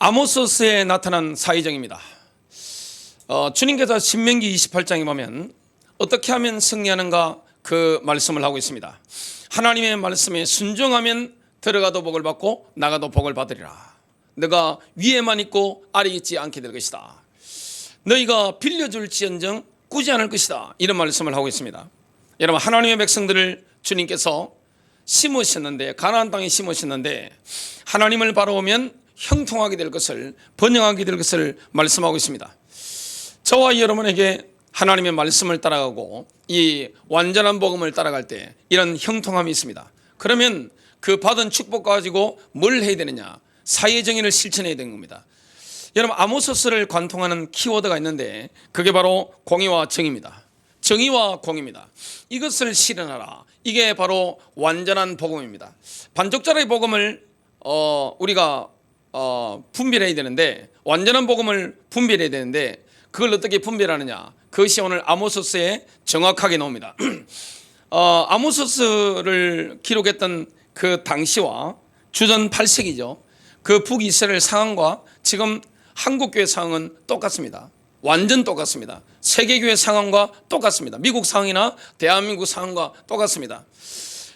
아모스에 나타난 사의정입니다. 주님께서 신명기 28장에 보면 어떻게 하면 승리하는가 그 말씀을 하고 있습니다. 하나님의 말씀에 순종하면 들어가도 복을 받고 나가도 복을 받으리라. 너가 위에만 있고 아래 있지 않게 될 것이다. 너희가 빌려줄지언정 꾸지 않을 것이다. 이런 말씀을 하고 있습니다. 여러분, 하나님의 백성들을 주님께서 심으셨는데, 가나안 땅에 심으셨는데 하나님을 바라보면 형통하게 될 것을, 번영하게 될 것을 말씀하고 있습니다. 저와 여러분에게 하나님의 말씀을 따라가고 이 완전한 복음을 따라갈 때 이런 형통함이 있습니다. 그러면 그 받은 축복 가지고 뭘 해야 되느냐? 사회 정의를 실천해야 되는 겁니다. 여러분, 아모스서를 관통하는 키워드가 있는데 그게 바로 공의와 정의입니다. 정의와 공의입니다. 이것을 실현하라. 이게 바로 완전한 복음입니다. 반쪽짜리 복음을 우리가 분별해야 되는데, 완전한 복음을 분별해야 되는데 그걸 어떻게 분별하느냐? 그것이 오늘 아모스서에 정확하게 나옵니다. 아모스서를 기록했던 그 당시와 주전 8세기죠. 그 북이스라엘 상황과 지금 한국교회 상황은 똑같습니다. 완전 똑같습니다. 세계교회 상황과 똑같습니다. 미국 상황이나 대한민국 상황과 똑같습니다.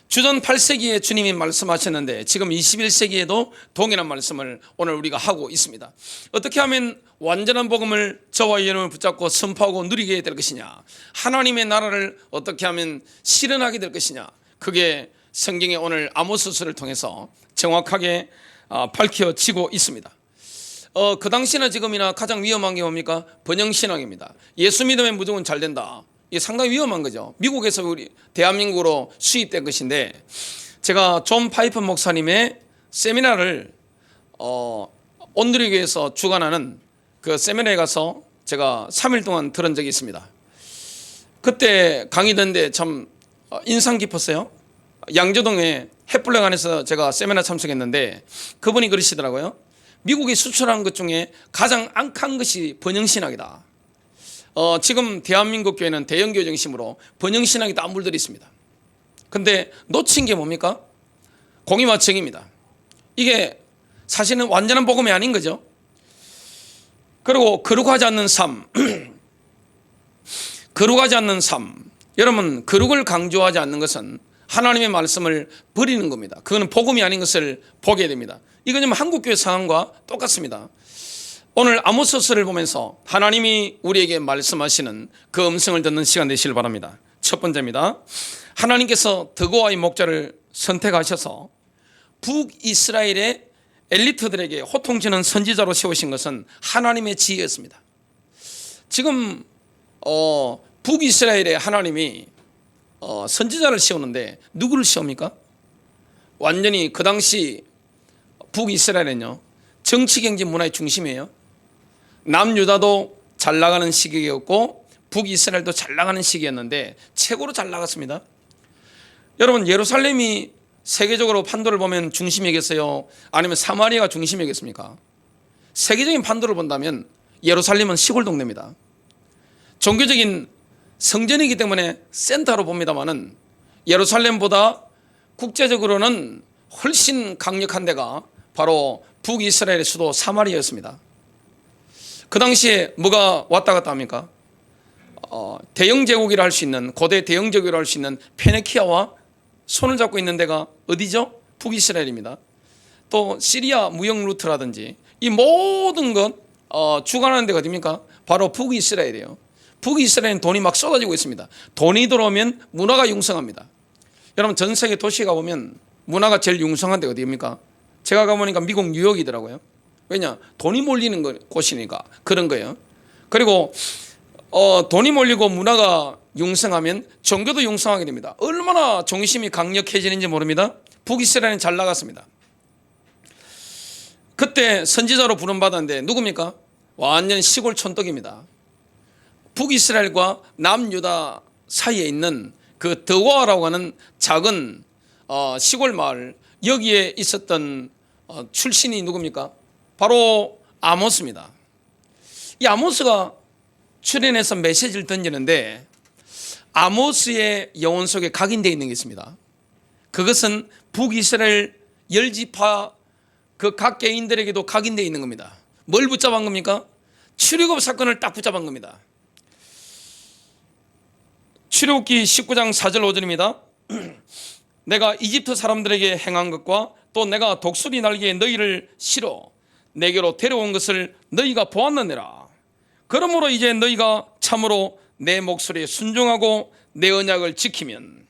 주전 8세기에 주님이 말씀하셨는데 지금 21세기에도 동일한 말씀을 오늘 우리가 하고 있습니다. 어떻게 하면 완전한 복음을 저와 여러분을 붙잡고 선포하고 누리게 될 것이냐? 하나님의 나라를 어떻게 하면 실현하게 될 것이냐? 그게 성경의 오늘 아모스서를 통해서 정확하게 밝혀지고 있습니다. 그 당시나 지금이나 가장 위험한 게 뭡니까? 번영신앙입니다. 예수 믿으면 무조건 잘 된다. 이게 상당히 위험한 거죠. 미국에서 우리 대한민국으로 수입된 것인데, 제가 존 파이프 목사님의 세미나를 온누리교회에서 주관하는 그 세미나에 가서 제가 3일 동안 들은 적이 있습니다. 그때 강의 듣는데 참 인상 깊었어요. 양조동의 햇불량 안에서 제가 세미나 참석했는데 그분이 그러시더라고요. 미국이 수출한 것 중에 가장 악한 것이 번영신학이다. 지금 대한민국 교회는 대형교회 중심으로 번영신학이 다 물들어 있습니다. 근데 놓친 게 뭡니까? 공의와 정의입니다. 이게 사실은 완전한 복음이 아닌 거죠. 그리고 거룩하지 않는 삶. 거룩하지 않는 삶. 여러분, 거룩을 강조하지 않는 것은 하나님의 말씀을 버리는 겁니다. 그거는 복음이 아닌 것을 보게 됩니다. 이건 한국교회 상황과 똑같습니다. 오늘 아모스서를 보면서 하나님이 우리에게 말씀하시는 그 음성을 듣는 시간 되시길 바랍니다. 첫 번째입니다. 하나님께서 드고아의 목자를 선택하셔서 북이스라엘의 엘리트들에게 호통치는 선지자로 세우신 것은 하나님의 지혜였습니다. 지금 북이스라엘의 하나님이 선지자를 세우는데 누구를 세웁니까? 완전히 그 당시 북이스라엘은요, 정치, 경제, 문화의 중심이에요. 남유다도 잘 나가는 시기였고 북이스라엘도 잘 나가는 시기였는데 최고로 잘 나갔습니다. 여러분, 예루살렘이 세계적으로 판도를 보면 중심이겠어요? 아니면 사마리아가 중심이겠습니까? 세계적인 판도를 본다면 예루살렘은 시골 동네입니다. 종교적인 성전이기 때문에 센터로 봅니다만은 예루살렘보다 국제적으로는 훨씬 강력한 데가 바로 북이스라엘의 수도 사마리아였습니다. 그 당시에 뭐가 왔다 갔다 합니까? 대영 제국이라 할 수 있는, 고대 대영 제국이라 할 수 있는 페네키아와 손을 잡고 있는 데가 어디죠? 북이스라엘입니다. 또 시리아 무역 루트라든지 이 모든 것 주관하는 데가 어디입니까? 바로 북이스라엘이에요. 북이스라엘은 돈이 막 쏟아지고 있습니다. 돈이 들어오면 문화가 융성합니다. 여러분, 전 세계 도시에 가보면 문화가 제일 융성한 데가 어디입니까? 제가 가보니까 미국 뉴욕이더라고요. 왜냐? 돈이 몰리는 곳이니까 그런 거예요. 그리고 돈이 몰리고 문화가 융성하면 종교도 융성하게 됩니다. 얼마나 중심이 강력해지는지 모릅니다. 북이스라엘은 잘 나갔습니다. 그때 선지자로 부름받았는데 누굽니까? 완전 시골 촌떡입니다. 북이스라엘과 남유다 사이에 있는 그 드고아라고 하는 작은 시골 마을, 여기에 있었던 출신이 누굽니까? 바로 아모스입니다. 이 아모스가 출연해서 메시지를 던지는데 아모스의 영혼 속에 각인되어 있는 게 있습니다. 그것은 북이스라엘 10지파 그 각 개인들에게도 각인되어 있는 겁니다. 뭘 붙잡은 겁니까? 출애굽 사건을 딱 붙잡은 겁니다. 출애굽기 19장 4절 5절입니다. 내가 이집트 사람들에게 행한 것과 또 내가 독수리 날개에 너희를 실어 내게로 데려온 것을 너희가 보았느니라. 그러므로 이제 너희가 참으로 내 목소리에 순종하고 내 언약을 지키면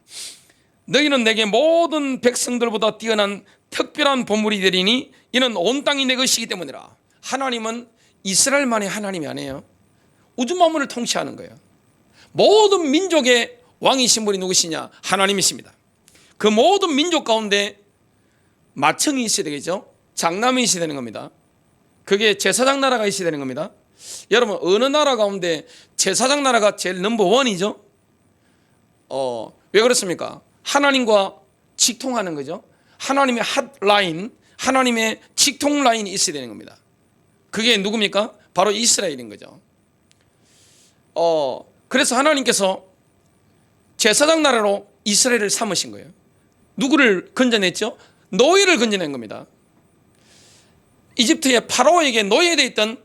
너희는 내게 모든 백성들보다 뛰어난 특별한 보물이 되리니 이는 온 땅이 내 것이기 때문이라. 하나님은 이스라엘만의 하나님이 아니에요. 우주 만물을 통치하는 거예요. 모든 민족의 왕이신 분이 누구시냐? 하나님이십니다. 그 모든 민족 가운데 마청이 있어야 되겠죠. 장남이 있어야 되는 겁니다. 그게 제사장 나라가 있어야 되는 겁니다. 여러분, 어느 나라 가운데 제사장 나라가 제일 넘버원이죠? 왜 그렇습니까? 하나님과 직통하는 거죠. 하나님의 핫라인, 하나님의 직통 라인이 있어야 되는 겁니다. 그게 누굽니까? 바로 이스라엘인 거죠. 그래서 하나님께서 제사장 나라로 이스라엘을 삼으신 거예요. 누구를 건져냈죠? 노예를 건져낸 겁니다. 이집트의 파라오에게 노예되어 있던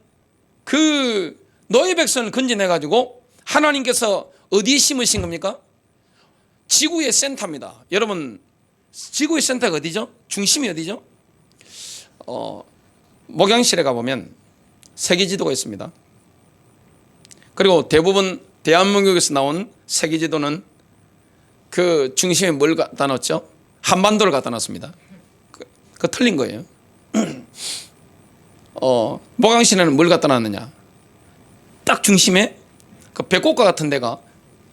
그 노예 백성을 건져내가지고 하나님께서 어디에 심으신 겁니까? 지구의 센터입니다. 여러분, 지구의 센터가 어디죠? 중심이 어디죠? 목양실에 가보면 세계지도가 있습니다. 그리고 대부분 대한민국에서 나온 세계지도는 그 중심에 뭘 갖다 놨죠? 한반도를 갖다 놨습니다. 그거 틀린 거예요. 목양실에는 뭘 갖다 놨느냐? 딱 중심에 그 배꼽과 같은 데가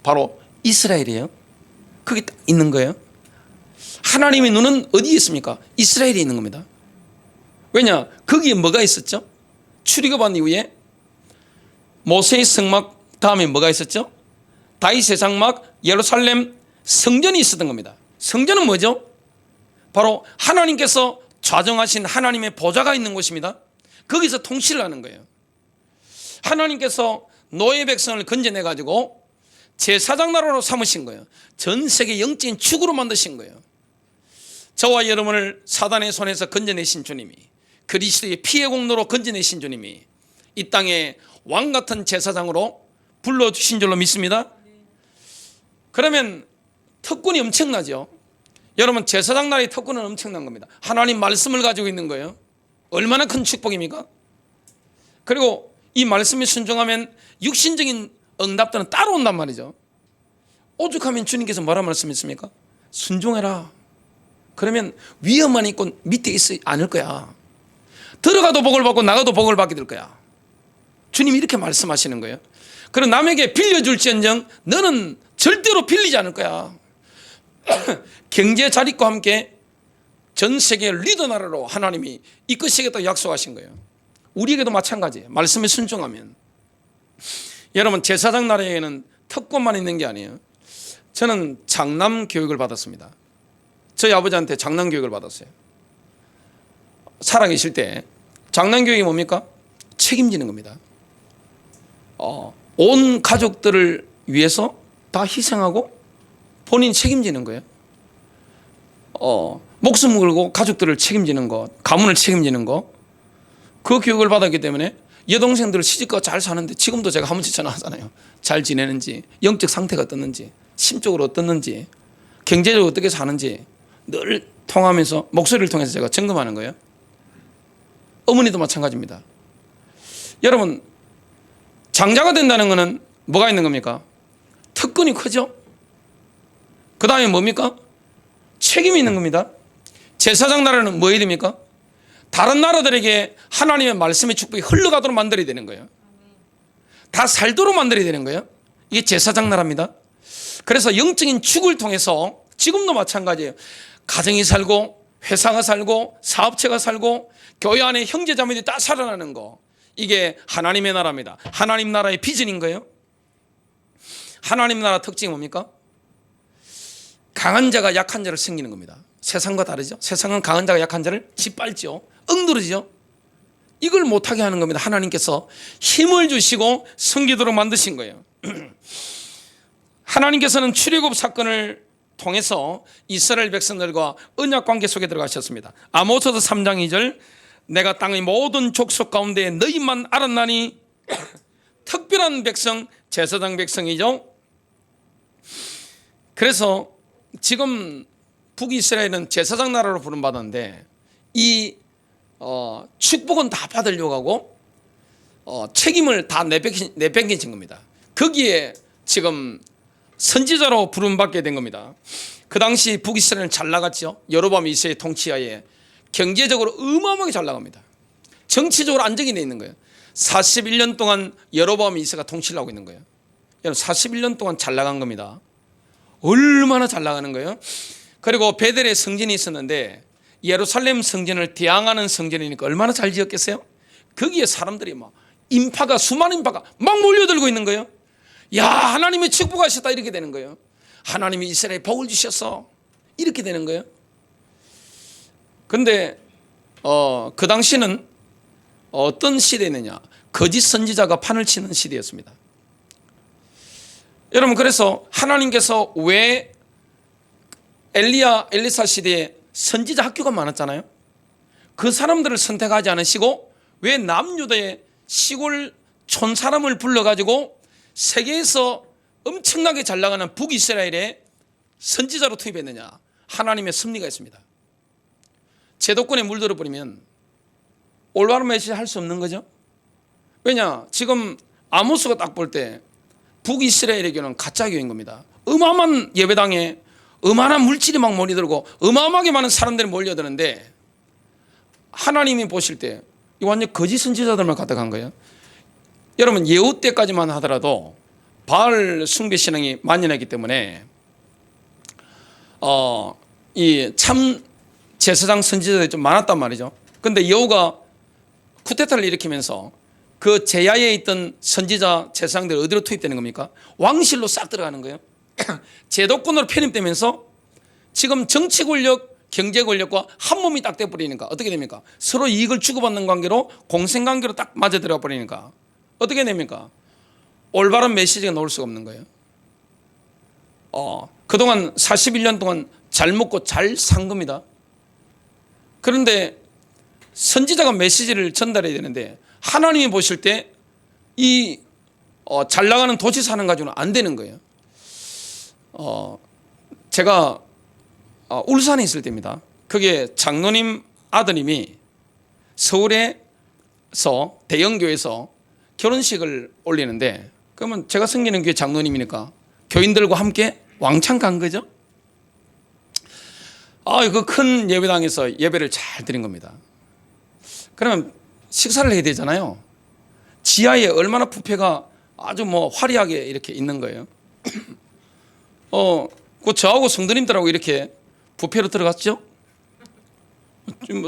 바로 이스라엘이에요. 그게 딱 있는 거예요. 하나님의 눈은 어디에 있습니까? 이스라엘에 있는 겁니다. 왜냐? 거기에 뭐가 있었죠? 출애굽한 이후에 모세의 성막 다음에 뭐가 있었죠? 다윗의 장막, 예루살렘 성전이 있었던 겁니다. 성전은 뭐죠? 바로 하나님께서 좌정하신 하나님의 보좌가 있는 곳입니다. 거기서 통치를 하는 거예요. 하나님께서 노예 백성을 건져내 가지고 제사장 나라로 삼으신 거예요. 전 세계 영적인 축으로 만드신 거예요. 저와 여러분을 사단의 손에서 건져내신 주님이, 그리스도의 피의 공로로 건져내신 주님이 이 땅에 왕 같은 제사장으로 불러주신 줄로 믿습니다. 그러면 특권이 엄청나죠. 여러분, 제사장 나라의 특권은 엄청난 겁니다. 하나님 말씀을 가지고 있는 거예요. 얼마나 큰 축복입니까? 그리고 이 말씀에 순종하면 육신적인 응답들은 따로 온단 말이죠. 오죽하면 주님께서 뭐라 말씀했습니까? 순종해라. 그러면 위험한 있고 밑에 있지 않을 거야. 들어가도 복을 받고 나가도 복을 받게 될 거야. 주님이 이렇게 말씀하시는 거예요. 그리고 남에게 빌려줄지언정 너는 절대로 빌리지 않을 거야. 경제 자립과 함께 전 세계 리더 나라로 하나님이 이끄시겠다고 약속하신 거예요. 우리에게도 마찬가지예요. 말씀에 순종하면. 여러분, 제사장 나라에는 특권만 있는 게 아니에요. 저는 장남 교육을 받았습니다. 저희 아버지한테 장남 교육을 받았어요. 살아계실 때 장남 교육이 뭡니까? 책임지는 겁니다. 온 가족들을 위해서 다 희생하고 본인이 책임지는 거예요. 목숨 걸고 가족들을 책임지는 것, 가문을 책임지는 것, 그 교육을 받았기 때문에 여동생들 시집가 잘 사는데 지금도 제가 한 번씩 전화하잖아요. 잘 지내는지, 영적 상태가 어떻는지, 심적으로 어떻는지, 경제적으로 어떻게 사는지 늘 통하면서 목소리를 통해서 제가 점검하는 거예요. 어머니도 마찬가지입니다. 여러분, 장자가 된다는 것은 뭐가 있는 겁니까? 특권이 크죠? 그 다음에 뭡니까? 책임이 있는 겁니다. 제사장 나라는 뭐 해야 됩니까? 다른 나라들에게 하나님의 말씀의 축복이 흘러가도록 만들어야 되는 거예요. 다 살도록 만들어야 되는 거예요. 이게 제사장 나라입니다. 그래서 영적인 축을 통해서 지금도 마찬가지예요. 가정이 살고 회사가 살고 사업체가 살고 교회 안에 형제자매들이 다 살아나는 거, 이게 하나님의 나라입니다. 하나님 나라의 비전인 거예요. 하나님 나라 특징이 뭡니까? 강한 자가 약한 자를 섬기는 겁니다. 세상과 다르죠. 세상은 강한 자가 약한 자를 짓밟죠. 억누르죠. 이걸 못하게 하는 겁니다. 하나님께서 힘을 주시고 섬기도록 만드신 거예요. 하나님께서는 출애굽 사건을 통해서 이스라엘 백성들과 언약 관계 속에 들어가셨습니다. 아모스서 3장 2절, 내가 땅의 모든 족속 가운데 너희만 알았나니 특별한 백성, 제사장 백성이죠. 그래서 지금 북이스라엘은 제사장 나라로 부름받았는데 이 축복은 다 받으려고 하고 책임을 다 내팽개친 겁니다. 거기에 지금 선지자로 부름받게 된 겁니다. 그 당시 북이스라엘은 잘 나갔죠. 여로보암 2세의 통치하에 경제적으로 어마어마하게 잘 나갑니다. 정치적으로 안정이 돼 있는 거예요. 41년 동안 여로보암 2세가 통치를 하고 있는 거예요. 여러분 41년 동안 잘 나간 겁니다. 얼마나 잘 나가는 거예요. 그리고 베델에 성전이 있었는데 예루살렘 성전을 대항하는 성전이니까 얼마나 잘 지었겠어요. 거기에 사람들이 막 인파가 수많은 인파가 막 몰려들고 있는 거예요. 야, 하나님이 축복하셨다 이렇게 되는 거예요. 하나님이 이스라엘에 복을 주셨어 이렇게 되는 거예요. 근데 그 당시는 어떤 시대였느냐, 거짓 선지자가 판을 치는 시대였습니다. 여러분, 그래서 하나님께서 왜 엘리사 시대에 선지자 학교가 많았잖아요. 그 사람들을 선택하지 않으시고 왜 남유다의 시골 촌 사람을 불러가지고 세계에서 엄청나게 잘 나가는 북이스라엘에 선지자로 투입했느냐. 하나님의 섭리가 있습니다. 제도권에 물들어 버리면 올바른 메시지 할 수 없는 거죠. 왜냐, 지금 아모스가 딱 볼 때 북이스라엘의 교는 가짜 교인 겁니다. 어마어마한 예배당에 어마어마한 물질이 막 몰려들고 어마어마하게 많은 사람들이 몰려드는데 하나님이 보실 때 이 완전 거짓 선지자들만 가득한 거예요. 여러분, 예후 때까지만 하더라도 바알 숭배 신앙이 만연했기 때문에 이 참 제사장 선지자들이 좀 많았단 말이죠. 근데 여호가 쿠데타를 일으키면서 그 제야에 있던 선지자 제사장들이 어디로 투입되는 겁니까? 왕실로 싹 들어가는 거예요. 제도권으로 편입되면서 지금 정치 권력, 경제 권력과 한 몸이 딱 돼버리니까 어떻게 됩니까? 서로 이익을 주고받는 관계로 공생관계로 딱 맞아 들어가 버리니까 어떻게 됩니까? 올바른 메시지가 나올 수가 없는 거예요. 그동안 41년 동안 잘 먹고 잘 산 겁니다. 그런데 선지자가 메시지를 전달해야 되는데 하나님이 보실 때 이 잘 나가는 도시 사는 가지고는 안 되는 거예요. 제가 울산에 있을 때입니다. 그게 장로님 아드님이 서울에서 대형교회에서 결혼식을 올리는데, 그러면 제가 섬기는 교회 장로님이니까 교인들과 함께 왕창 간 거죠. 그 큰 예배당에서 예배를 잘 드린 겁니다. 그러면 식사를 해야 되잖아요. 지하에 얼마나 뷔페가 아주 화려하게 이렇게 있는 거예요. 저하고 성도님들하고 이렇게 뷔페로 들어갔죠.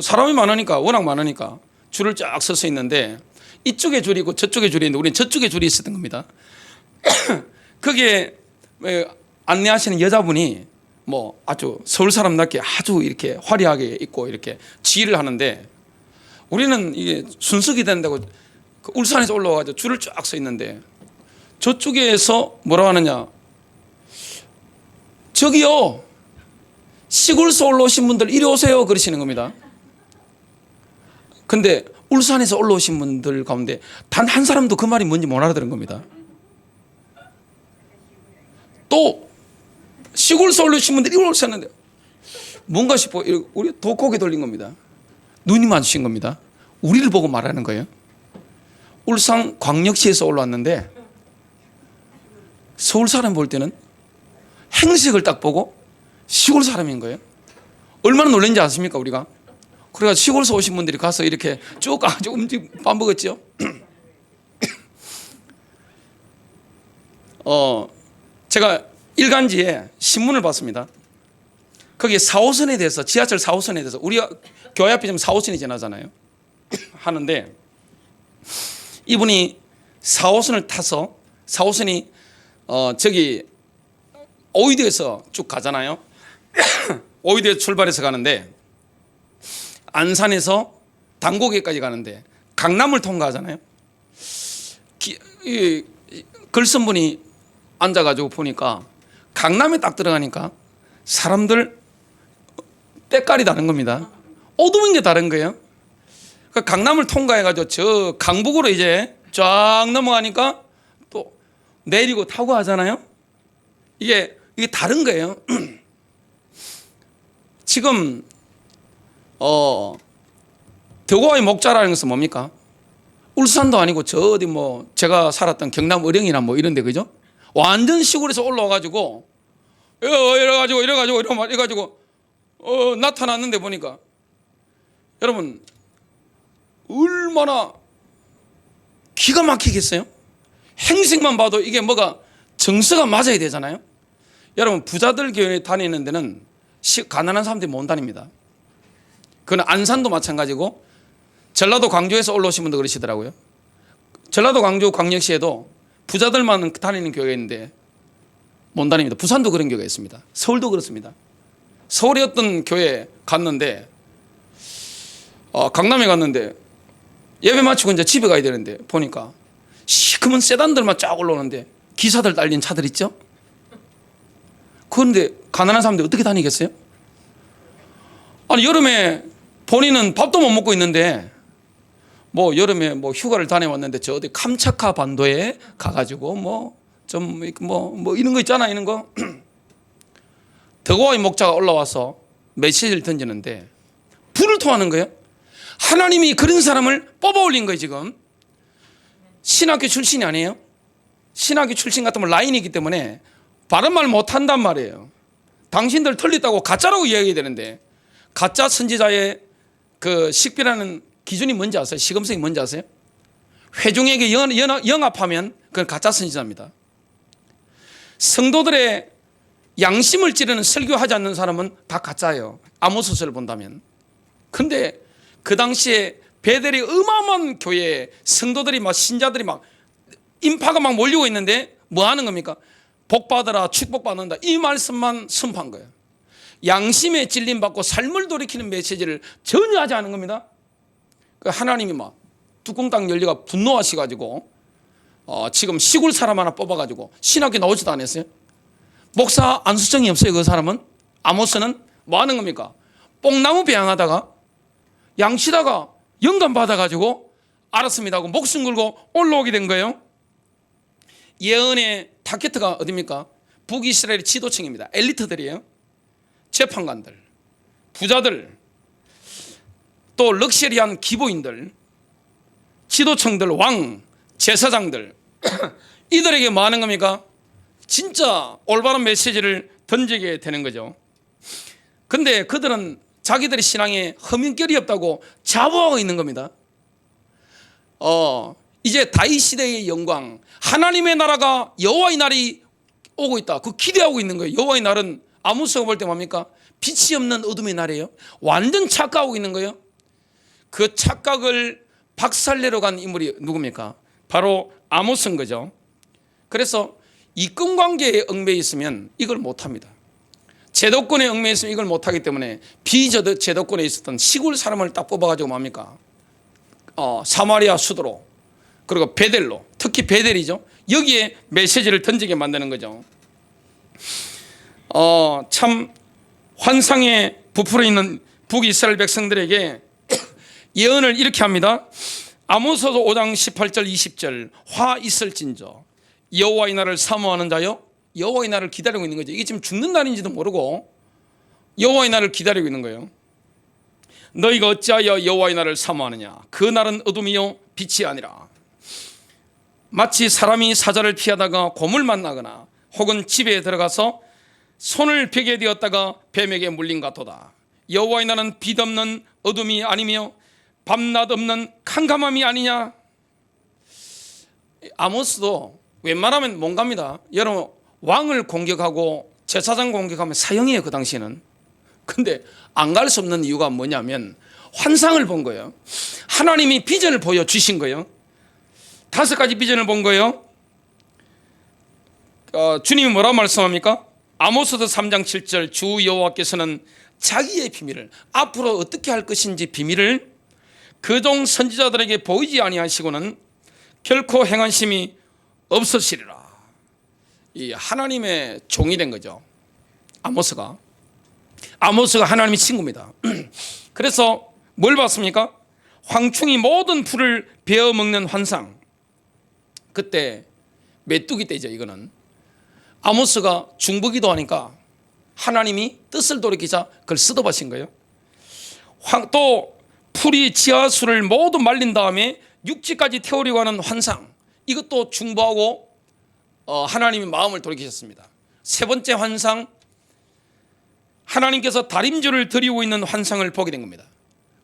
사람이 많으니까, 워낙 많으니까 줄을 쫙 서서 있는데 이쪽에 줄이 있고 저쪽에 줄이 있는데 우리는 저쪽에 줄이 있었던 겁니다. 거기에 안내하시는 여자분이 아주 서울 사람답게 아주 이렇게 화려하게 입고 이렇게 지휘를 하는데 우리는 이게 순석이 된다고 울산에서 올라와가지고 줄을 쫙 서 있는데 저쪽에서 뭐라고 하느냐, 저기요, 시골에서 올라오신 분들 이리 오세요 그러시는 겁니다. 근데 울산에서 올라오신 분들 가운데 단 한 사람도 그 말이 뭔지 못 알아들은 겁니다. 또 시골에서 올라오신 분들이 이리 오셨는데 뭔가 싶어 우리 더 고개 돌린 겁니다. 눈이 마주친 겁니다. 우리를 보고 말하는 거예요. 울산 광역시에서 올라왔는데 서울 사람 볼 때는 행색을 딱 보고 시골 사람인 거예요. 얼마나 놀란지 아십니까 우리가? 그래가 시골에서 오신 분들이 가서 이렇게 쭉 가지고 밥 먹었죠. 제가 일간지에 신문을 봤습니다. 거기에 4호선에 대해서, 지하철 4호선에 대해서, 우리가 교회 앞에 지금 4호선이 지나잖아요. 하는데 이분이 4호선을 타서 4호선이 저기 오이도에서 쭉 가잖아요. 오이도에 출발해서 가는데 안산에서 당고개까지 가는데 강남을 통과하잖아요. 글쓴분이 앉아가지고 보니까 강남에 딱 들어가니까 사람들 때깔이 다른 겁니다. 어두운 게 다른 거예요. 그 강남을 통과해가지고 저 강북으로 이제 쫙 넘어가니까 또 내리고 타고 하잖아요. 이게 다른 거예요. 지금 덕호와의 목자라는 것은 뭡니까? 울산도 아니고 저 어디 뭐 제가 살았던 경남 의령이나 뭐 이런데, 그죠? 완전 시골에서 올라와가지고 이래가지고 나타났는데 보니까 여러분 얼마나 기가 막히겠어요? 행색만 봐도 이게 뭐가 정서가 맞아야 되잖아요. 여러분 부자들 교회 다니는 데는 가난한 사람들이 못 다닙니다. 그건 안산도 마찬가지고 전라도 광주에서 올라오신 분도 그러시더라고요. 전라도 광주 광역시에도 부자들만 다니는 교회가 있는데 못 다닙니다. 부산도 그런 교회가 있습니다. 서울도 그렇습니다. 서울에 어떤 교회 갔는데 강남에 갔는데 예배 마치고 이제 집에 가야 되는데 보니까 시커먼 세단들만 쫙 올라오는데 기사들 딸린 차들 있죠? 그런데 가난한 사람들 어떻게 다니겠어요? 아니 여름에 본인은 밥도 못 먹고 있는데 뭐 여름에 뭐 휴가를 다녀왔는데 저 어디 캄차카 반도에 가가지고 뭐 이런 거 있잖아, 이런 거. 덕호와의 목자가 올라와서 메시지를 던지는데 불을 토하는 거예요. 하나님이 그런 사람을 뽑아 올린 거예요. 지금 신학교 출신이 아니에요. 신학교 출신 같으면 라인이기 때문에 바른 말 못한단 말이에요. 당신들 틀렸다고 가짜라고 이야기해야 되는데, 가짜 선지자의 그 식비라는 기준이 뭔지 아세요? 시금성이 뭔지 아세요? 회중에게 영합하면 그건 가짜 선지자입니다. 성도들의 양심을 찌르는 설교하지 않는 사람은 다 가짜예요. 아모스서를 본다면. 근데 그 당시에 베델이 어마어마한 교회에 성도들이 막 신자들이 막 인파가 막 몰리고 있는데 뭐 하는 겁니까? 복 받으라, 축복 받는다, 이 말씀만 선포한 거예요. 양심에 찔림 받고 삶을 돌이키는 메시지를 전혀 하지 않은 겁니다. 하나님이 막 뚜껑 딱 열려가 분노하셔가지고 지금 시골 사람 하나 뽑아가지고 신학교 나오지도 않았어요. 목사 안수정이 없어요. 그 사람은. 아모스는 뭐 하는 겁니까? 뽕나무 배양하다가 양치다가 영감 받아가지고 알았습니다 하고 목숨 걸고 올라오게 된 거예요. 예언의 타겟트가 어디입니까? 북이스라엘 지도층입니다. 엘리트들이에요. 재판관들, 부자들, 또 럭셔리한 기보인들, 지도층들, 왕, 제사장들 이들에게 뭐 하는 겁니까? 진짜 올바른 메시지를 던지게 되는 거죠. 근데 그들은 자기들의 신앙에 허민결이 없다고 자부하고 있는 겁니다. 이제 다윗 시대의 영광, 하나님의 나라가 여호와의 날이 오고 있다. 그 기대하고 있는 거예요. 여호와의 날은 아모스가 볼 때 뭡니까? 빛이 없는 어둠의 날이에요. 완전 착각하고 있는 거예요. 그 착각을 박살내러 간 인물이 누굽니까? 바로 아모스인 거죠. 그래서 이권관계에 얽매여 있으면 이걸 못합니다. 제도권에 얽매여 있으면 이걸 못하기 때문에 비제도권에 있었던 시골 사람을 딱 뽑아가지고 뭡니까? 사마리아 수도로, 그리고 베델로, 특히 베델이죠. 여기에 메시지를 던지게 만드는 거죠. 참 환상에 부풀어 있는 북이스라엘 백성들에게 예언을 이렇게 합니다. 아모스서 5장 18절 20절 화 있을진저 여호와의 날을 사모하는 자여, 여호와의 날을 기다리고 있는 거죠. 이게 지금 죽는 날인지도 모르고 여호와의 날을 기다리고 있는 거예요. 너희가 어찌하여 여호와의 날을 사모하느냐? 그 날은 어둠이요 빛이 아니라 마치 사람이 사자를 피하다가 곰을 만나거나 혹은 집에 들어가서 손을 벽에 대었다가 뱀에게 물린 같도다. 여호와의 날은 빛 없는 어둠이 아니며 밤낮 없는 캄캄함이 아니냐? 아모스도 웬만하면 못 갑니다. 여러분, 왕을 공격하고 제사장 공격하면 사형이에요. 그 당시에는. 근데 안 갈 수 없는 이유가 뭐냐면 환상을 본 거예요. 하나님이 비전을 보여주신 거예요. 5가지 비전을 본 거예요. 주님이 뭐라고 말씀합니까? 아모스서 3장 7절 주 여호와께서는 자기의 비밀을, 앞으로 어떻게 할 것인지 비밀을 그종 선지자들에게 보이지 아니하시고는 결코 행하심이 없으시리라. 이 하나님의 종이 된 거죠. 아모스가 하나님의 친구입니다. 그래서 뭘 봤습니까? 황충이 모든 풀을 베어먹는 환상. 그때 메뚜기 때죠. 이거는 아모스가 중보기도 하니까 하나님이 뜻을 돌이키자 그걸 쓰러버신 거예요. 또 풀이 지하수를 모두 말린 다음에 육지까지 태우려고 하는 환상, 이것도 중보하고 하나님이 마음을 돌이키셨습니다. 세 번째 환상, 하나님께서 다림줄을 드리고 있는 환상을 보게 된 겁니다.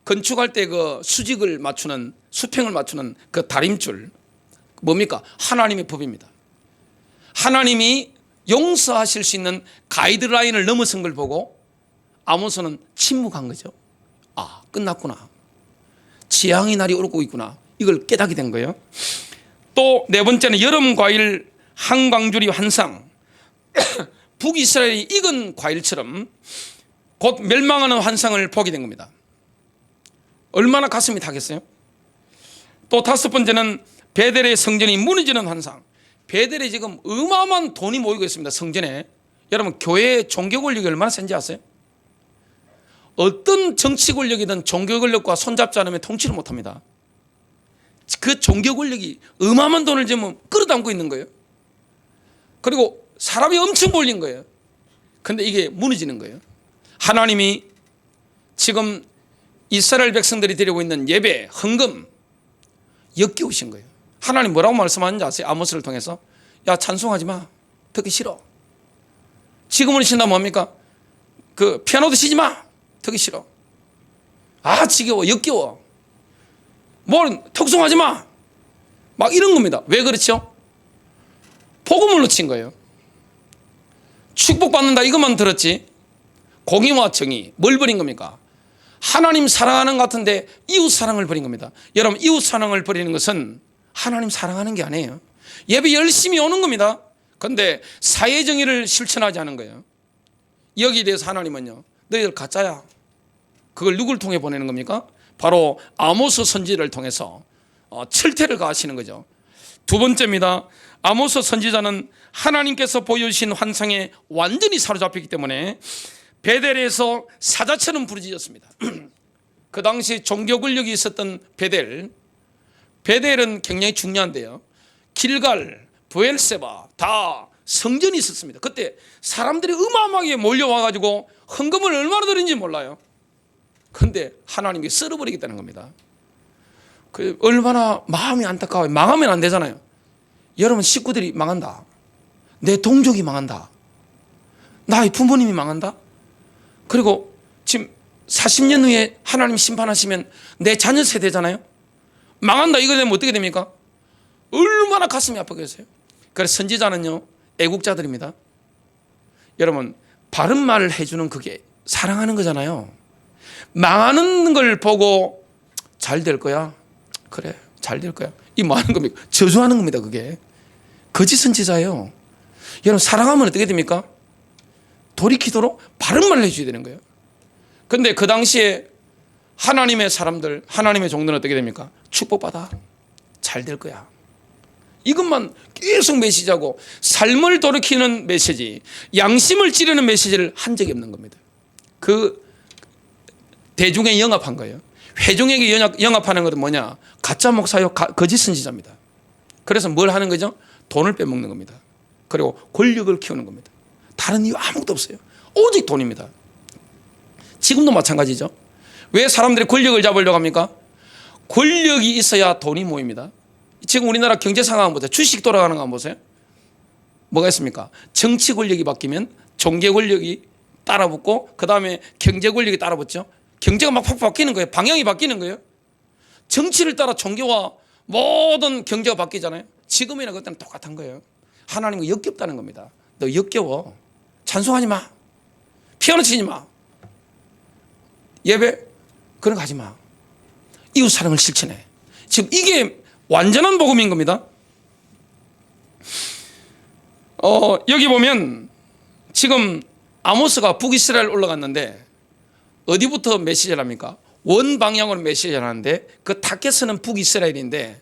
건축할 때 그 수직을 맞추는, 수평을 맞추는 그 다림줄, 뭡니까? 하나님의 법입니다. 하나님이 용서하실 수 있는 가이드라인을 넘어선 걸 보고 아모스는 침묵한 거죠. 아, 끝났구나. 재앙의 날이 오고 있구나. 이걸 깨닫게 된 거예요. 또 네 번째는 여름 과일 한광주리 환상. 북이스라엘이 익은 과일처럼 곧 멸망하는 환상을 보게 된 겁니다. 얼마나 가슴이 타겠어요? 또 다섯 번째는 베델의 성전이 무너지는 환상. 베델에 지금 어마어마한 돈이 모이고 있습니다. 성전에. 여러분, 교회의 종교 권력이 얼마나 센지 아세요? 어떤 정치 권력이든 종교 권력과 손잡지 않으면 통치를 못합니다. 그 종교 권력이 어마어마한 돈을 지금 끌어당기고 있는 거예요. 그리고 사람이 엄청 몰린 거예요. 그런데 이게 무너지는 거예요. 하나님이 지금 이스라엘 백성들이 드리고 있는 예배, 헌금 역겨우신 거예요. 하나님 뭐라고 말씀하는지 아세요? 아모스를 통해서. 야, 찬송하지 마. 듣기 싫어. 지금은 신다 뭡니까? 그 피아노도 치지 마. 듣기 싫어. 아, 지겨워. 역겨워. 뭘 턱송하지 마. 막 이런 겁니다. 왜 그렇죠? 복음을 놓친 거예요. 축복받는다 이것만 들었지 공의와 정의 뭘 버린 겁니까? 하나님 사랑하는 것 같은데 이웃 사랑을 버린 겁니다. 여러분, 이웃 사랑을 버리는 것은 하나님 사랑하는 게 아니에요. 예배 열심히 오는 겁니다. 그런데 사회정의를 실천하지 않은 거예요. 여기에 대해서 하나님은요, 너희들 가짜야. 그걸 누굴 통해 보내는 겁니까? 바로 아모스 선지자를 통해서 철퇴를 가하시는 거죠. 두 번째입니다. 아모스 선지자는 하나님께서 보여주신 환상에 완전히 사로잡혔기 때문에 베델에서 사자처럼 부르짖었습니다. 그 당시 종교 권력이 있었던 베델은 굉장히 중요한데요. 길갈, 브엘세바 다 성전이 있었습니다. 그때 사람들이 어마어마하게 몰려와가지고 헌금을 얼마나 드린지 몰라요. 그런데 하나님이 쓸어버리겠다는 겁니다. 그 얼마나 마음이 안타까워요. 망하면 안 되잖아요. 여러분, 식구들이 망한다. 내 동족이 망한다. 나의 부모님이 망한다. 그리고 지금 40년 후에 하나님 심판하시면 내 자녀 세대잖아요. 망한다 이거 되면 어떻게 됩니까? 얼마나 가슴이 아프겠어요. 그래서 선지자는요, 애국자들입니다. 여러분, 바른 말을 해주는 그게 사랑하는 거잖아요. 망하는 걸 보고 잘 될 거야. 그래, 잘 될 거야. 이 뭐 하는 겁니까? 저주하는 겁니다. 그게 거짓 선지자예요. 여러분, 사랑하면 어떻게 됩니까? 돌이키도록 바른 말을 해줘야 되는 거예요. 그런데 그 당시에 하나님의 사람들, 하나님의 종들은 어떻게 됩니까? 축복받아. 잘 될 거야. 이것만 계속 메시지하고 삶을 돌이키는 메시지, 양심을 찌르는 메시지를 한 적이 없는 겁니다. 그 대중에 영합한 거예요. 회중에게 영합하는 것은 뭐냐? 가짜 목사요, 거짓 선지자입니다. 그래서 뭘 하는 거죠? 돈을 빼먹는 겁니다. 그리고 권력을 키우는 겁니다. 다른 이유 아무것도 없어요. 오직 돈입니다. 지금도 마찬가지죠. 왜 사람들이 권력을 잡으려고 합니까? 권력이 있어야 돈이 모입니다. 지금 우리나라 경제 상황 보세요. 주식 돌아가는 거 한번 보세요. 뭐가 있습니까? 정치 권력이 바뀌면 종교 권력이 따라붙고, 그 다음에 경제 권력이 따라붙죠. 경제가 막 팍 바뀌는 거예요. 방향이 바뀌는 거예요. 정치를 따라 종교와 모든 경제가 바뀌잖아요. 지금이나 그때는 똑같은 거예요. 하나님은 역겹다는 겁니다. 너 역겨워. 찬송하지 마. 피아노 치지 마. 예배 그런 거 하지 마. 이웃 사랑을 실천해. 지금 이게 완전한 복음인 겁니다. 여기 보면 지금 아모스가 북이스라엘 올라갔는데 어디부터 메시지를 합니까? 원 방향으로 메시지를 하는데 그 타켓은 북이스라엘인데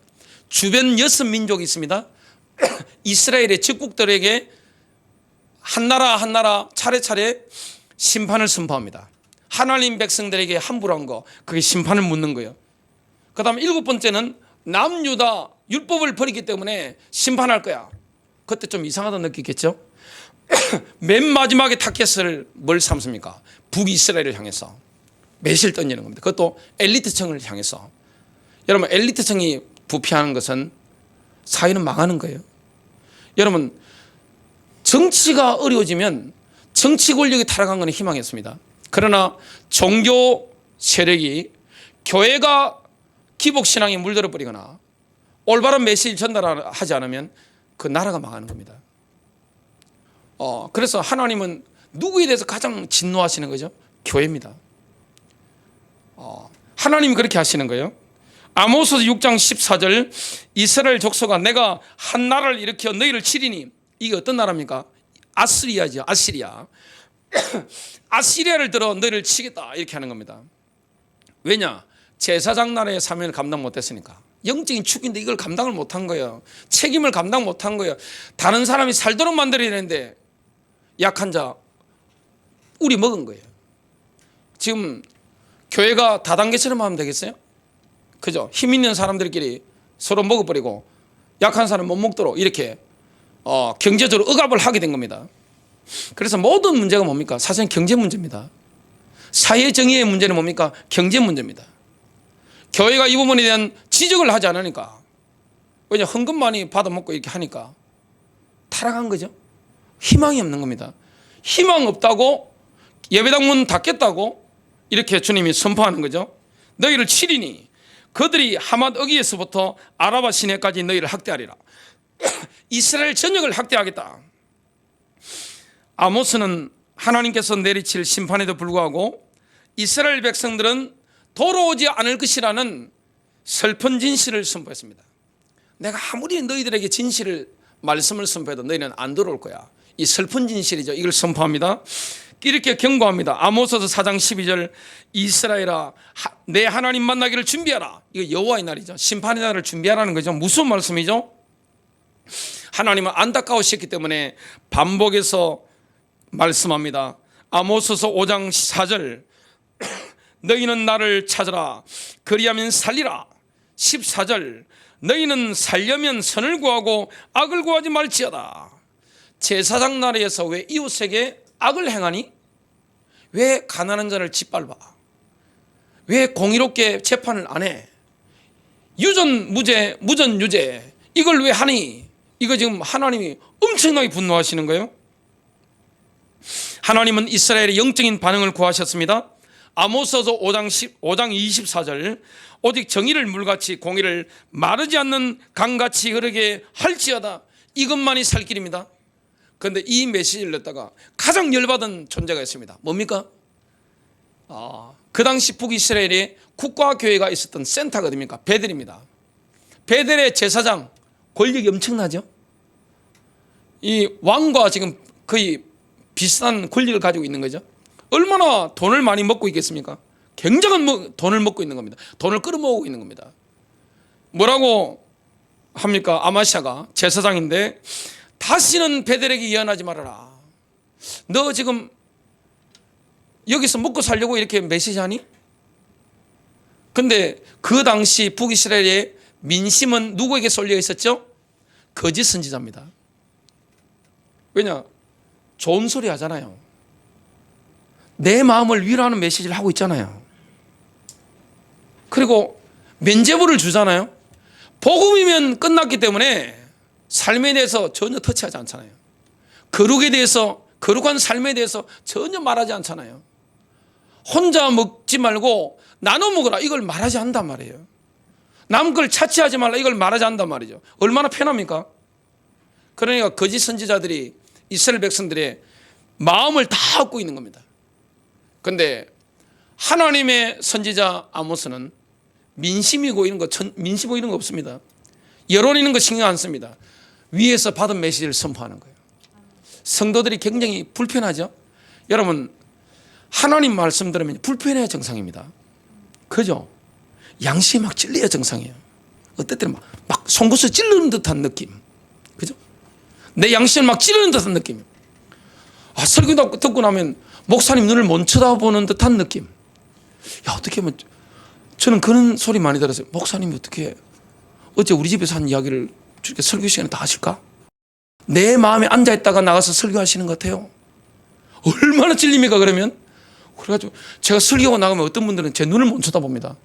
주변 6민족이 있습니다. 이스라엘의 적국들에게 한 나라 한 나라 차례차례 심판을 선포합니다. 하나님 백성들에게 함부로 한 거, 그게 심판을 묻는 거예요. 그 다음에 7번째는 남유다 율법을 버리기 때문에 심판할 거야. 그때 좀 이상하다 느끼겠죠? 맨 마지막에 타켓을 뭘 삼습니까? 북이스라엘을 향해서 매실 던지는 겁니다. 그것도 엘리트층을 향해서. 여러분, 엘리트층이 부패하는 것은 사회는 망하는 거예요. 여러분, 정치가 어려워지면 정치 권력이 타락한 것은 희망이었습니다. 그러나 종교 세력이 교회가 기복신앙에 물들어 버리거나 올바른 메시지를 전달하지 않으면 그 나라가 망하는 겁니다. 그래서 하나님은 누구에 대해서 가장 진노하시는 거죠? 교회입니다. 하나님이 그렇게 하시는 거예요. 아모스서 6장 14절 이스라엘 족속아 내가 한 나라를 일으켜 너희를 치리니 이게 어떤 나라입니까? 아시리아죠. 아시리아. 아시리아를 들어 너희를 치겠다 이렇게 하는 겁니다. 왜냐? 제사장 나라의 사명을 감당 못했으니까. 영적인 축인데 이걸 감당을 못한 거예요. 책임을 감당 못한 거예요. 다른 사람이 살도록 만들어야 되는데 약한 자 우리 먹은 거예요. 지금 교회가 다단계처럼 하면 되겠어요? 그죠? 힘 있는 사람들끼리 서로 먹어버리고 약한 사람 못 먹도록 이렇게 경제적으로 억압을 하게 된 겁니다. 그래서 모든 문제가 뭡니까? 사실은 경제 문제입니다. 사회 정의의 문제는 뭡니까? 경제 문제입니다. 교회가 이 부분에 대한 지적을 하지 않으니까, 왜냐 헌금 많이 받아먹고 이렇게 하니까 타락한 거죠. 희망이 없는 겁니다. 희망 없다고 예배당 문 닫겠다고 이렇게 주님이 선포하는 거죠. 너희를 치리니 그들이 하맛 어기에서부터 아라바 시내까지 너희를 학대하리라. 이스라엘 전역을 학대하겠다. 아모스는 하나님께서 내리칠 심판에도 불구하고 이스라엘 백성들은 돌아오지 않을 것이라는 슬픈 진실을 선포했습니다. 내가 아무리 너희들에게 진실을 말씀을 선포해도 너희는 안 들어올 거야. 이 슬픈 진실이죠. 이걸 선포합니다. 이렇게 경고합니다. 아모스서 4장 12절 이스라엘아 내 하나님 만나기를 준비하라. 이거 여호와의 날이죠. 심판의 날을 준비하라는 거죠. 무슨 말씀이죠? 하나님은 안타까우셨기 때문에 반복해서 말씀합니다. 아모스서 5장 4절 너희는 나를 찾으라 그리하면 살리라. 14절 너희는 살려면 선을 구하고 악을 구하지 말지어다. 제사장 나라에서 왜 이웃에게 악을 행하니? 왜 가난한 자를 짓밟아? 왜 공의롭게 재판을 안 해? 유전 무죄, 무전 유죄 이걸 왜 하니? 이거 지금 하나님이 엄청나게 분노하시는 거예요. 하나님은 이스라엘의 영적인 반응을 구하셨습니다. 아모스서 5장 24절 오직 정의를 물같이 공의를 마르지 않는 강같이 흐르게 할지어다. 이것만이 살 길입니다. 그런데 이 메시지를 넣다가 가장 열받은 존재가 있습니다. 뭡니까? 그 당시 북이스라엘에 국가교회가 있었던 센터가 어딥니까? 베델입니다. 베델의 제사장 권력이 엄청나죠. 이 왕과 지금 거의 비슷한 권력을 가지고 있는 거죠. 얼마나 돈을 많이 먹고 있겠습니까? 굉장한 돈을 먹고 있는 겁니다. 돈을 끌어모으고 있는 겁니다. 뭐라고 합니까? 아마시아가 제사장인데 다시는 베델에게 예언하지 말아라. 너 지금 여기서 먹고 살려고 이렇게 메시지하니? 근데 그 당시 북이스라엘의 민심은 누구에게 쏠려 있었죠? 거짓 선지자입니다. 왜냐? 좋은 소리 하잖아요. 내 마음을 위로하는 메시지를 하고 있잖아요. 그리고 면죄부를 주잖아요. 복음이면 끝났기 때문에 삶에 대해서 전혀 터치하지 않잖아요. 거룩에 대해서, 거룩한 삶에 대해서 전혀 말하지 않잖아요. 혼자 먹지 말고 나눠 먹어라 이걸 말하지 않단 말이에요. 남 걸 차치하지 말라 이걸 말하지 않단 말이죠. 얼마나 편합니까? 그러니까 거짓 선지자들이 이스라엘 백성들의 마음을 다 얻고 있는 겁니다. 그런데 하나님의 선지자 아모스는 민심이고 이런 거, 민심이고 이런 거 없습니다. 여론 있는 거 신경 안 씁니다. 위에서 받은 메시지를 선포하는 거예요. 성도들이 굉장히 불편하죠. 여러분 하나님 말씀 들으면 불편해야 정상입니다. 그죠? 양심이 막 찔려야 정상이에요. 어떨 때는 막 송곳을 찌르는 듯한 느낌. 그죠? 내 양심을 막 찌르는 듯한 느낌. 설교 듣고 나면 목사님 눈을 못 쳐다보는 듯한 느낌. 야, 어떻게 하면 저는 그런 소리 많이 들었어요. 목사님이 어떻게 어째 우리 집에서 한 이야기를 저렇게 설교 시간에 다 하실까? 내 마음에 앉아있다가 나가서 설교하시는 것 같아요. 얼마나 찔립니까 그러면? 그래가지고 제가 설교하고 나가면 어떤 분들은 제 눈을 못 쳐다봅니다.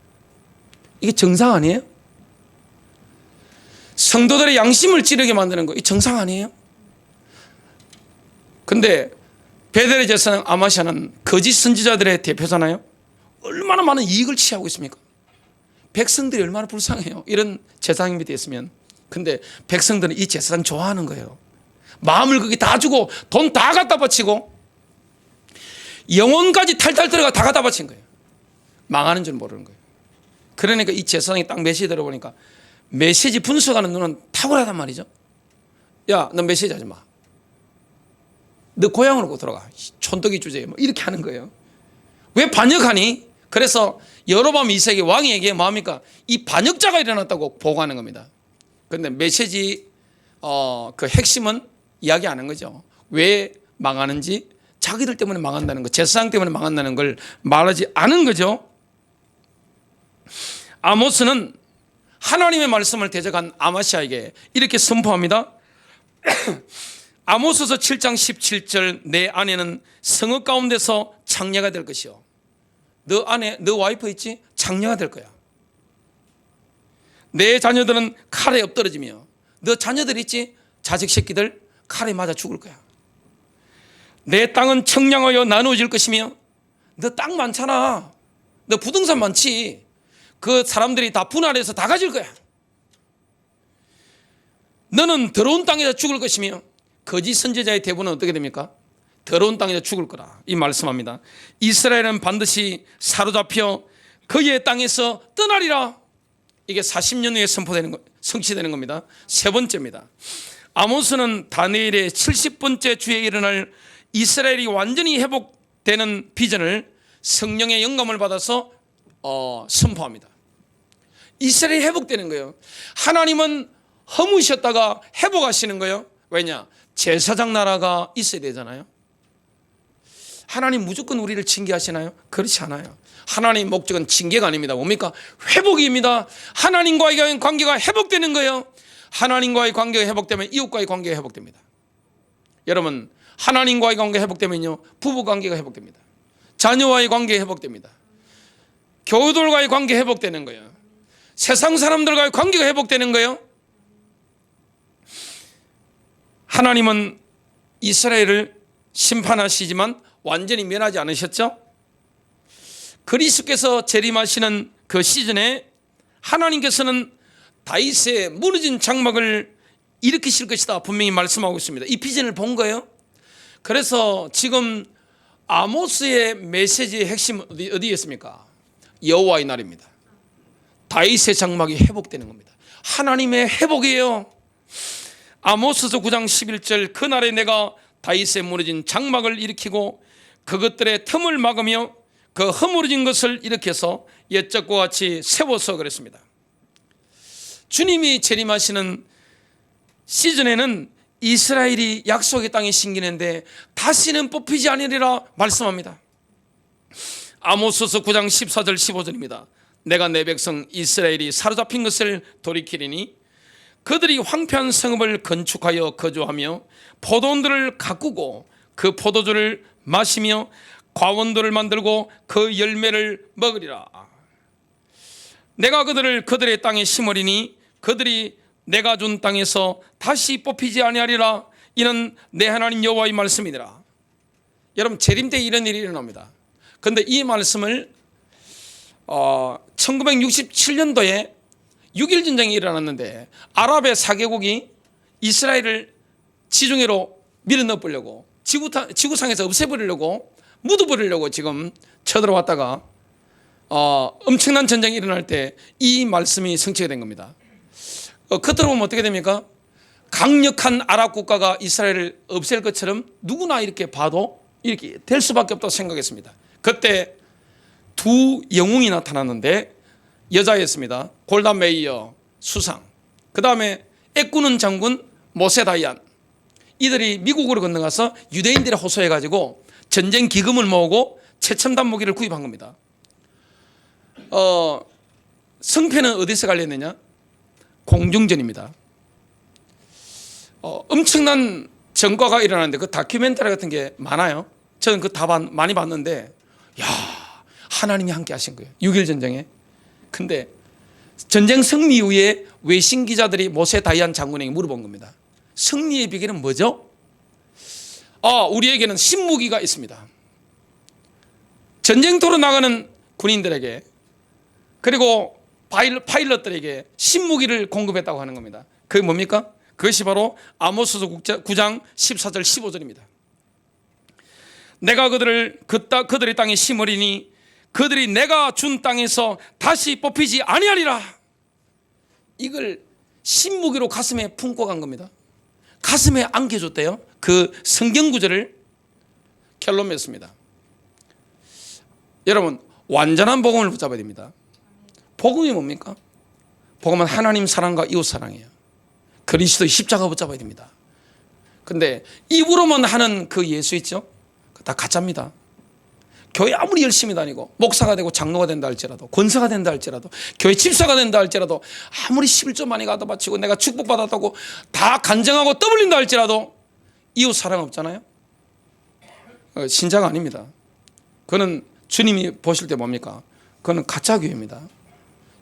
이게 정상 아니에요? 성도들의 양심을 찌르게 만드는 거, 이 정상 아니에요? 근데 베델의 제사장 아마시아는 거짓 선지자들의 대표잖아요. 얼마나 많은 이익을 취하고 있습니까? 백성들이 얼마나 불쌍해요. 이런 제사장이 됐으면. 근데 백성들은 이 제사장 좋아하는 거예요. 마음을 거기 다 주고 돈 다 갖다 바치고 영혼까지 탈탈 들어가 다 갖다 바친 거예요. 망하는 줄 모르는 거예요. 그러니까 이 제사장이 딱 메시지 들어보니까 메시지 분석하는 눈은 탁월하단 말이죠. 야, 너 메시지 하지 마. 너 고향으로 돌아가. 촌떡이 주제에 뭐 이렇게 하는 거예요. 왜 반역하니? 그래서 여로보암 2세기 왕에게 뭐합니까? 이 반역자가 일어났다고 보고하는 겁니다. 그런데 메시지 그 핵심은 이야기 안 한 거죠. 왜 망하는지, 자기들 때문에 망한다는 거, 제사장 때문에 망한다는 걸 말하지 않은 거죠. 아모스는 하나님의 말씀을 대적한 아마시아에게 이렇게 선포합니다. 아모스서 7장 17절 내 아내는 성읍 가운데서 창녀가 될 것이요. 너 아내, 너 와이프 있지? 창녀가 될 거야. 내 자녀들은 칼에 엎드러지며 너 자녀들 있지? 자식 새끼들 칼에 맞아 죽을 거야. 내 땅은 청량하여 나누어질 것이며 너 땅 많잖아. 너 부동산 많지. 그 사람들이 다 분할해서 다 가질 거야. 너는 더러운 땅에서 죽을 것이며 거짓 선지자의 대부는 어떻게 됩니까? 더러운 땅에서 죽을 거라 이 말씀합니다. 이스라엘은 반드시 사로잡혀 그의 땅에서 떠나리라. 이게 40년 후에 선포되는 거, 성취되는 겁니다. 세 번째입니다. 아모스는 다니엘의 70번째 주에 일어날 이스라엘이 완전히 회복되는 비전을 성령의 영감을 받아서 선포합니다. 이스라엘이 회복되는 거예요. 하나님은 허무셨다가 회복하시는 거예요. 왜냐? 제사장 나라가 있어야 되잖아요. 하나님 무조건 우리를 징계하시나요? 그렇지 않아요. 하나님의 목적은 징계가 아닙니다. 뭡니까? 회복입니다. 하나님과의 관계가 회복되는 거예요. 하나님과의 관계가 회복되면 이웃과의 관계가 회복됩니다. 여러분, 하나님과의 관계가 회복되면요, 부부 관계가 회복됩니다. 자녀와의 관계가 회복됩니다. 교우들과의 관계가 회복되는 거예요. 세상 사람들과의 관계가 회복되는 거예요. 하나님은 이스라엘을 심판하시지만 완전히 멸하지 않으셨죠? 그리스도께서 재림하시는 그 시즌에 하나님께서는 다윗의 무너진 장막을 일으키실 것이다 분명히 말씀하고 있습니다. 이 비전을 본 거예요. 그래서 지금 아모스의 메시지의 핵심은 어디에 있습니까? 여호와의 날입니다. 다윗의 장막이 회복되는 겁니다. 하나님의 회복이에요. 아모스서 9장 11절 그날에 내가 다윗의 무너진 장막을 일으키고 그것들의 틈을 막으며 그 허물어진 것을 일으켜서 옛적과 같이 세워서 그랬습니다. 주님이 재림하시는 시즌에는 이스라엘이 약속의 땅에 심기는데 다시는 뽑히지 아니리라 말씀합니다. 아모스서 9장 14절 15절입니다. 내가 내 백성 이스라엘이 사로잡힌 것을 돌이키리니 그들이 황폐한 성읍을 건축하여 거주하며 포도원들을 가꾸고 그 포도주를 마시며 과원들을 만들고 그 열매를 먹으리라. 내가 그들의 땅에 심으리니 그들이 내가 준 땅에서 다시 뽑히지 아니하리라. 이는 내 하나님 여호와의 말씀이니라. 여러분, 재림 때 이런 일이 일어납니다. 그런데 이 말씀을 1967년도에 6.1 전쟁이 일어났는데 아랍의 4개국이 이스라엘을 지중해로 밀어넣으려고 지구상에서 없애버리려고 묻어버리려고 지금 쳐들어왔다가 엄청난 전쟁이 일어날 때 이 말씀이 성취가 된 겁니다. 겉으로 보면 어떻게 됩니까? 강력한 아랍 국가가 이스라엘을 없앨 것처럼 누구나 이렇게 봐도 이렇게 될 수밖에 없다고 생각했습니다. 그때 두 영웅이 나타났는데 여자였습니다. 골다 메이어 수상, 그 다음에 애꾸는 장군 모세 다이안. 이들이 미국으로 건너가서 유대인들에 호소해가지고 전쟁 기금을 모으고 최첨단 무기를 구입한 겁니다. 성패는 어디서 갈렸느냐? 공중전입니다. 엄청난 전과가 일어나는데 그 다큐멘터리 같은 게 많아요. 저는 그 다 많이 봤는데, 야, 하나님이 함께 하신 거예요. 6.1 전쟁에. 근데 전쟁 승리 이후에 외신 기자들이 모세 다이안 장군에게 물어본 겁니다. 승리의 비결은 뭐죠? 우리에게는 신무기가 있습니다. 전쟁터로 나가는 군인들에게, 그리고 파일럿들에게 신무기를 공급했다고 하는 겁니다. 그게 뭡니까? 그것이 바로 아모스서 9장 14절 15절입니다. 내가 그들의 땅에 심으리니 그들이 내가 준 땅에서 다시 뽑히지 아니하리라. 이걸 신무기로 가슴에 품고 간 겁니다. 가슴에 안겨줬대요. 그 성경 구절을 결론 맺습니다. 여러분, 완전한 복음을 붙잡아야 됩니다. 복음이 뭡니까? 복음은 하나님 사랑과 이웃 사랑이에요. 그리스도의 십자가 붙잡아야 됩니다. 근데 입으로만 하는 그 예수 있죠? 다 가짜입니다. 교회 아무리 열심히 다니고 목사가 되고 장로가 된다 할지라도, 권사가 된다 할지라도, 교회 집사가 된다 할지라도, 아무리 11조 많이 갖다 바치고 내가 축복받았다고 다 간증하고 떠벌린다 할지라도 이웃 사랑 없잖아요. 신자가 아닙니다. 그는 주님이 보실 때 뭡니까? 그는 가짜 교회입니다.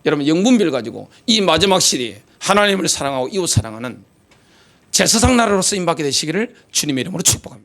여러분, 영분별 가지고 이 마지막 시대에 하나님을 사랑하고 이웃 사랑하는 제사장 나라로 쓰임받게 되시기를 주님의 이름으로 축복합니다.